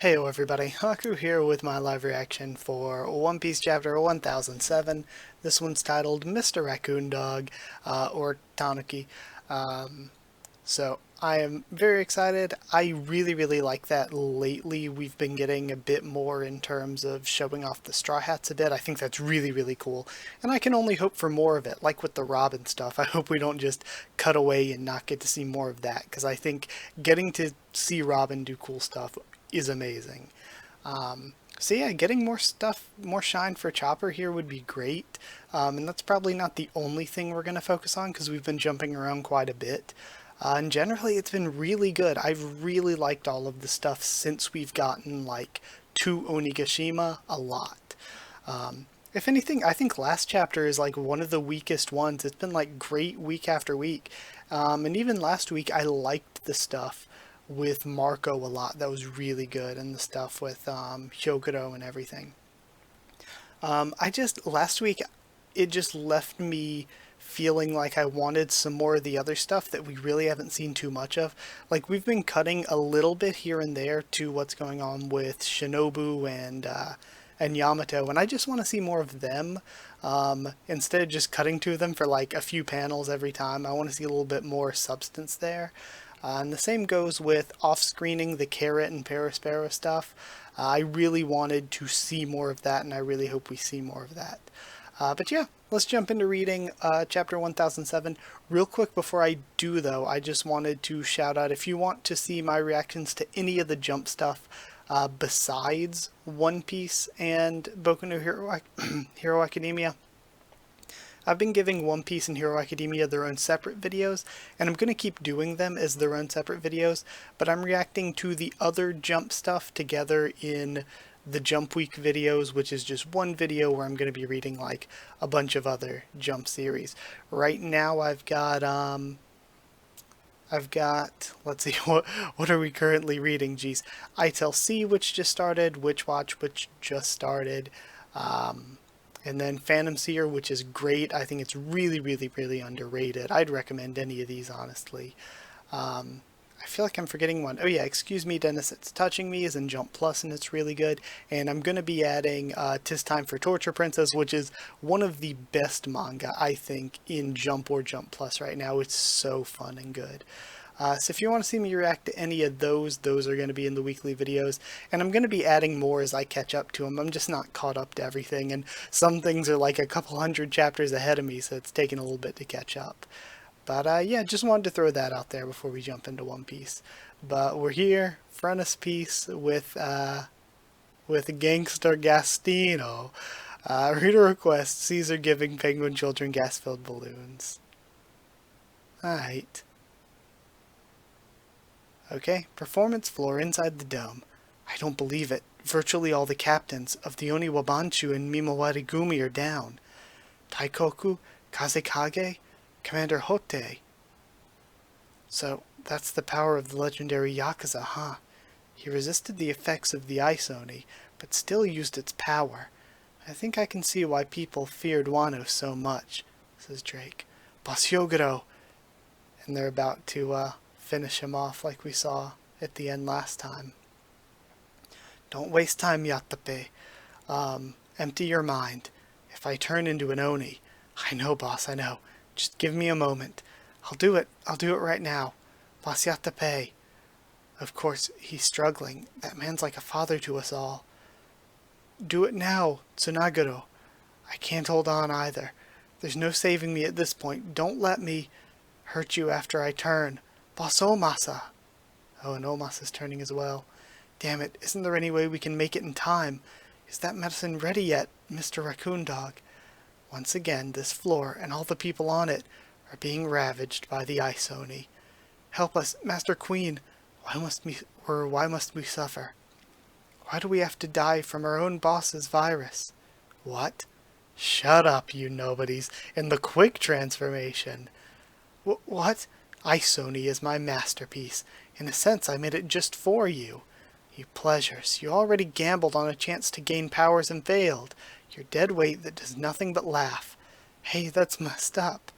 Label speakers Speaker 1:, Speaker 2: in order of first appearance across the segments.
Speaker 1: Heyo everybody, Haku here with my live reaction for One Piece chapter 1007. This one's titled Mr. Raccoon Dog, or Tanuki. Um, so I am very excited. I really like that lately we've been getting a bit more in terms of showing off the Straw Hats a bit. I think that's really cool. And I can only hope for more of it, like with the Robin stuff. I hope we don't just cut away and not get to see more of that, because I think getting to see Robin do cool stuff is amazing. So yeah, getting more stuff, more shine for Chopper here would be great. And that's probably not the only thing we're going to focus on because we've been jumping around quite a bit. And generally it's been really good. I've really liked all of the stuff since we've gotten like to Onigashima a lot. If anything, I think last chapter is like one of the weakest ones. It's been like great week after week. And even last week I liked the stuff with Marco a lot. That was really good, and the stuff with Hyokuro and everything. I just last week it just left me feeling like I wanted some more of the other stuff that we really haven't seen too much of. Like we've been cutting a little bit here and there to what's going on with Shinobu and Yamato, and I just want to see more of them. Instead of just cutting to them for like a few panels every time, I want to see a little bit more substance there. And the same goes with off-screening the Carrot and Perispero stuff. I really wanted to see more of that, and I really hope we see more of that. But yeah, let's jump into reading chapter 1007. Real quick before I do, though, I just wanted to shout out, if you want to see my reactions to any of the Jump stuff besides One Piece and Boku no Hero Academia, I've been giving One Piece and Hero Academia their own separate videos, and I'm going to keep doing them as their own separate videos, but I'm reacting to the other Jump stuff together in the Jump Week videos, which is just one video where I'm going to be reading like a bunch of other Jump series. Right now let's see, what are we currently reading? Geez, ITEL C, which just started, Witch Watch, which just started, and then Phantom Seer, which is great. I think it's really underrated. I'd recommend any of these, honestly. I feel like I'm forgetting one. Oh yeah, Excuse Me Dennis, It's Touching Me is in Jump Plus, and it's really good. And I'm going to be adding Tis Time for Torture Princess, which is one of the best manga, I think, in Jump or Jump Plus right now. It's so fun and good. So if you want to see me react to any of those are going to be in the weekly videos, and I'm going to be adding more as I catch up to them. I'm just not caught up to everything, and some things are like a couple hundred chapters ahead of me, so it's taking a little bit to catch up. But yeah, just wanted to throw that out there before we jump into One Piece. But we're here, frontispiece with Gangster Gastino. Reader request, Caesar giving penguin children gas-filled balloons. Alright. Okay, performance floor inside the dome. I don't believe it. Virtually all the captains of the Oniwabanchu and Mimawari-gumi are down. Taikoku, Kazekage, Commander Hotte. So, that's the power of the legendary Yakuza, huh? He resisted the effects of the Ice Oni, but still used its power. I think I can see why people feared Wano so much, says Drake. Boss Yogoro! And they're about to, finish him off like we saw at the end last time. Don't waste time, Yatape. Empty your mind. If I turn into an Oni... I know, boss, I know. Just give me a moment. I'll do it right now. Boss Yatape. Of course, he's struggling. That man's like a father to us all. Do it now, Tsunaguro. I can't hold on either. There's no saving me at this point. Don't let me hurt you after I turn. Boss Omasa! Oh, and Omasa's turning as well. Damn it, isn't there any way we can make it in time? Is that medicine ready yet, Mr. Raccoon Dog? Once again, this floor and all the people on it are being ravaged by the Ice Oni. Help us, Master Queen! Why must we suffer? Why do we have to die from our own boss's virus? What? Shut up, you nobodies, in the quick transformation! What? Ice Oni is my masterpiece. In a sense, I made it just for you. You pleasures, you already gambled on a chance to gain powers and failed. Your dead weight that does nothing but laugh. Hey, that's messed up.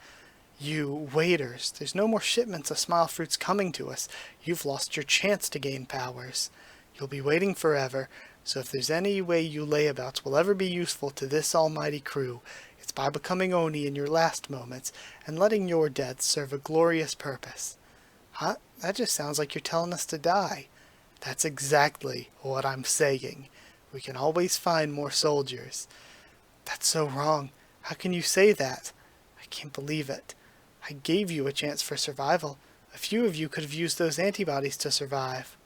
Speaker 1: You waiters, there's no more shipments of smile fruits coming to us. You've lost your chance to gain powers. You'll be waiting forever, so if there's any way you layabouts will ever be useful to this almighty crew, it's by becoming Oni in your last moments and letting your death serve a glorious purpose. Huh? That just sounds like you're telling us to die. That's exactly what I'm saying. We can always find more soldiers. That's so wrong. How can you say that? I can't believe it. I gave you a chance for survival. A few of you could have used those antibodies to survive.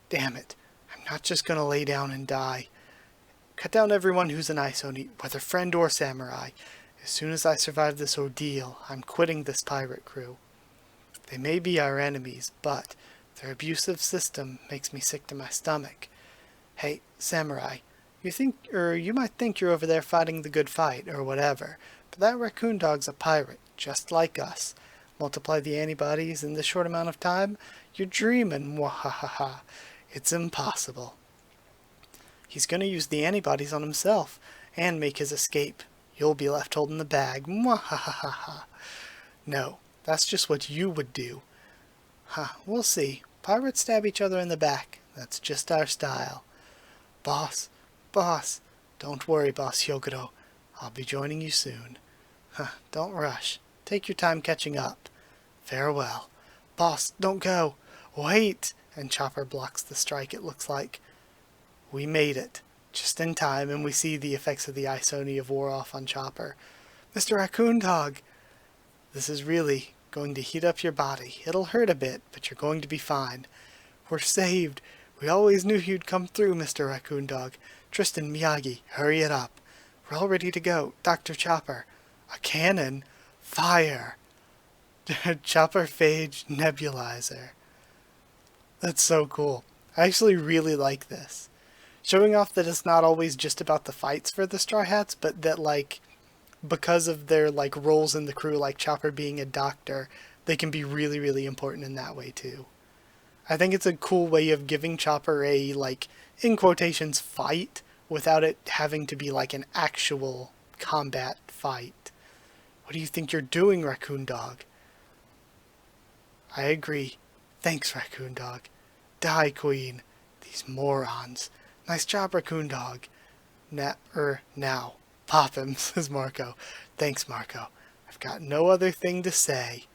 Speaker 1: Damn it. I'm not just gonna lay down and die. Cut down everyone who's an Ice Oni, whether friend or samurai. As soon as I survive this ordeal, I'm quitting this pirate crew. They may be our enemies, but their abusive system makes me sick to my stomach. Hey, samurai, you might think you're over there fighting the good fight, or whatever, but that raccoon dog's a pirate, just like us. Multiply the antibodies in this short amount of time? You're dreaming, mwahaha. It's impossible. He's gonna use the antibodies on himself, and make his escape. You'll be left holding the bag, mwahaha. No, that's just what you would do. We'll see. Pirates stab each other in the back. That's just our style. Boss, don't worry, Boss Hyogoro. I'll be joining you soon. Don't rush. Take your time catching up. Farewell. Boss, don't go. Wait! And Chopper blocks the strike, it looks like. We made it. Just in time, and we see the effects of the Ice Oni have wore off on Chopper. Mr. Raccoon Dog! This is really going to heat up your body. It'll hurt a bit, but you're going to be fine. We're saved. We always knew you'd come through, Mr. Raccoon Dog. Tristan, Miyagi, hurry it up. We're all ready to go. Dr. Chopper. A cannon? Fire! Chopper Phage Nebulizer. That's so cool. I actually really like this. Showing off that it's not always just about the fights for the Straw Hats, but that, like, because of their, like, roles in the crew, like Chopper being a doctor, they can be really, really important in that way, too. I think it's a cool way of giving Chopper a, like, in quotations, fight, without it having to be, like, an actual combat fight. What do you think you're doing, Raccoon Dog? I agree. Thanks, Raccoon Dog. Die, Queen. These morons. Nice job, Raccoon Dog. Now. Pop him, says Marco. Thanks, Marco. I've got no other thing to say.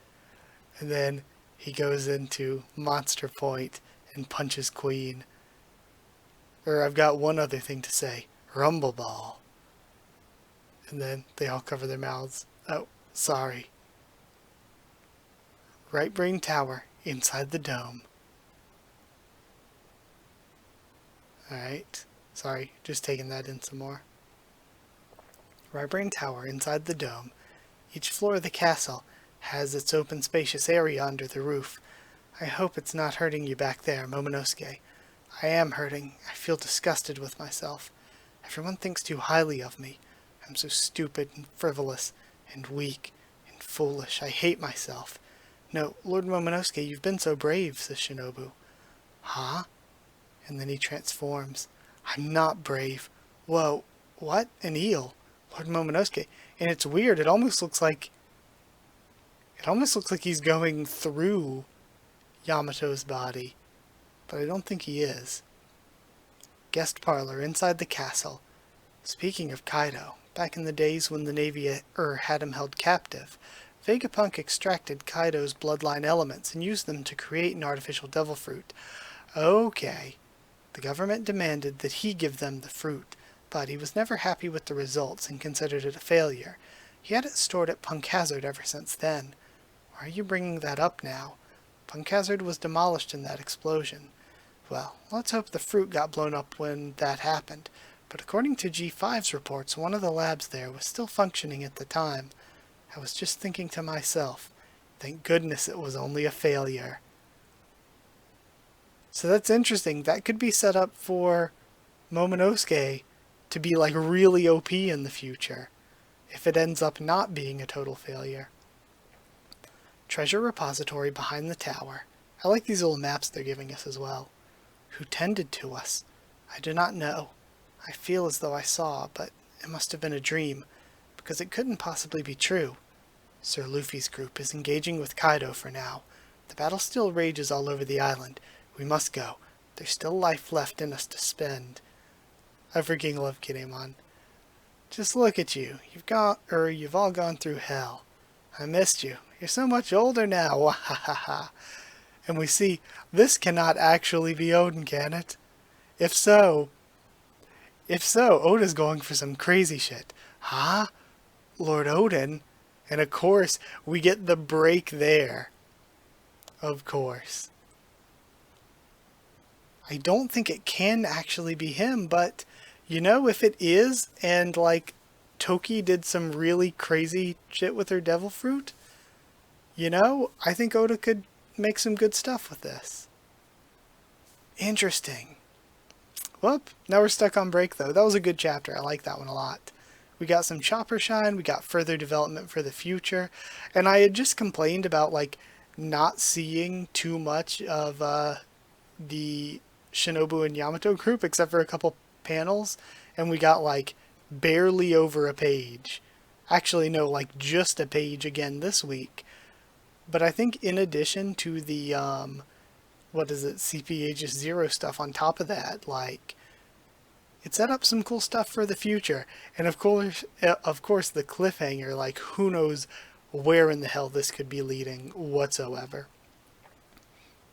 Speaker 1: And then he goes into Monster Point and punches Queen. I've got one other thing to say. Rumble Ball. And then they all cover their mouths. Oh, sorry. Right Brain Tower, inside the dome. Alright. Sorry, just taking that in some more. Right Brain Tower, inside the dome. Each floor of the castle has its open spacious area under the roof. I hope it's not hurting you back there, Momonosuke. I am hurting. I feel disgusted with myself. Everyone thinks too highly of me. I'm so stupid and frivolous and weak and foolish. I hate myself. No, Lord Momonosuke, you've been so brave, says Shinobu. Huh? And then he transforms. I'm not brave. Whoa, what? An eel? Lord Momonosuke. And it's weird, it almost looks like he's going through Yamato's body. But I don't think he is. Guest parlor inside the castle. Speaking of Kaido, back in the days when the Navy had him held captive, Vegapunk extracted Kaido's bloodline elements and used them to create an artificial devil fruit. Okay. The government demanded that he give them the fruit, but he was never happy with the results and considered it a failure. He had it stored at Punk Hazard ever since then. Why are you bringing that up now? Punk Hazard was demolished in that explosion. Well, let's hope the fruit got blown up when that happened, but according to G5's reports, one of the labs there was still functioning at the time. I was just thinking to myself, thank goodness it was only a failure. So that's interesting. That could be set up for Momonosuke to be like really OP in the future, if it ends up not being a total failure. Treasure repository behind the tower. I like these little maps they're giving us as well. Who tended to us? I do not know. I feel as though I saw, but it must have been a dream, because it couldn't possibly be true. Sir Luffy's group is engaging with Kaido for now. The battle still rages all over the island. We must go. There's still life left in us to spend. I freaking love Kinemon. Just look at you. You've all gone through hell. I missed you. You're so much older now. Wahahaha. And we see, this cannot actually be Odin, can it? If so, Oda's going for some crazy shit. Huh? Lord Odin? And of course, we get the break there. Of course. I don't think it can actually be him, but you know, if it is, and like Toki did some really crazy shit with her devil fruit, you know, I think Oda could make some good stuff with this. Interesting. Well, now we're stuck on break though. That was a good chapter. I like that one a lot. We got some chopper shine, we got further development for the future, and I had just complained about like not seeing too much of the Shinobu and Yamato group except for a couple panels, and we got like barely over a page. Actually, no, like just a page again this week. But I think in addition to the what is it, CPH 0 stuff on top of that, like it set up some cool stuff for the future. And of course the cliffhanger, like who knows where in the hell this could be leading whatsoever.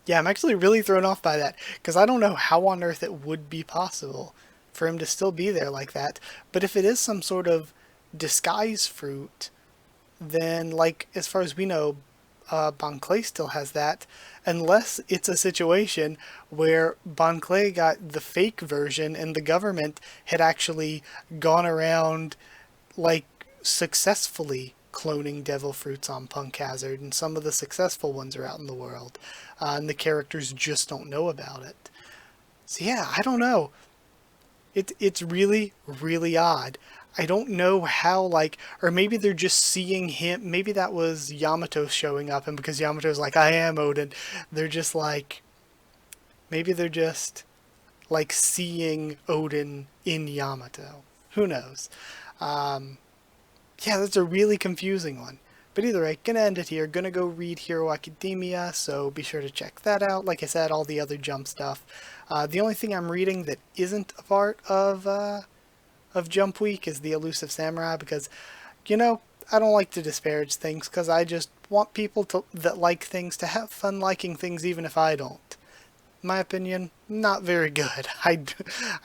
Speaker 1: Yeah, I'm actually really thrown off by that, because I don't know how on earth it would be possible for him to still be there like that. But if it is some sort of disguise fruit, then, like, as far as we know, Bon Clay still has that, unless it's a situation where Bon Clay got the fake version and the government had actually gone around, like, successfully cloning devil fruits on Punk Hazard, and some of the successful ones are out in the world, and the characters just don't know about it. So yeah, I don't know. It's really, really odd. I don't know how, like, or maybe they're just seeing him, maybe that was Yamato showing up, and because Yamato's like, I am Odin, they're just like, maybe they're just, like, seeing Odin in Yamato. Who knows? Yeah, that's a really confusing one. But either way, gonna end it here. Gonna go read Hero Academia, so be sure to check that out. Like I said, all the other Jump stuff. The only thing I'm reading that isn't a part of Jump Week is The Elusive Samurai, because, you know, I don't like to disparage things, because I just want people that like things to have fun liking things even if I don't. My opinion, not very good. I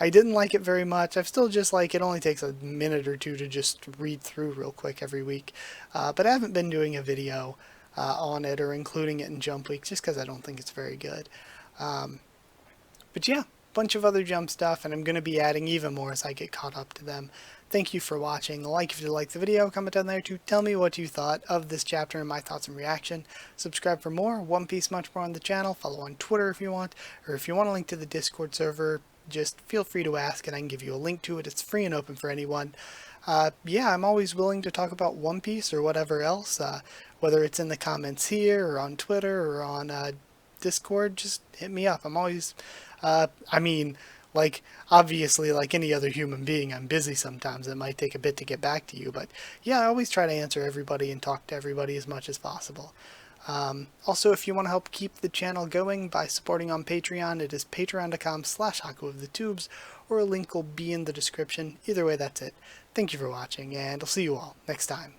Speaker 1: didn't like it very much. I've still just like it only takes a minute or two to just read through real quick every week. But I haven't been doing a video on it or including it in Jump Week just because I don't think it's very good. But yeah, bunch of other Jump stuff, and I'm going to be adding even more as I get caught up to them. Thank you for watching. Like if you liked the video, comment down there to tell me what you thought of this chapter and my thoughts and reaction. Subscribe for more One Piece, much more on the channel. Follow on Twitter if you want, or if you want a link to the Discord server, just feel free to ask and I can give you a link to it. It's free and open for anyone. Yeah, I'm always willing to talk about One Piece or whatever else, whether it's in the comments here or on Twitter or on Discord. Just hit me up. I'm always, I mean, like, obviously, like any other human being, I'm busy sometimes. It might take a bit to get back to you. But yeah, I always try to answer everybody and talk to everybody as much as possible. Also, if you want to help keep the channel going by supporting on Patreon, it is patreon.com/HakuOfTheTubes, or a link will be in the description. Either way, that's it. Thank you for watching, and I'll see you all next time.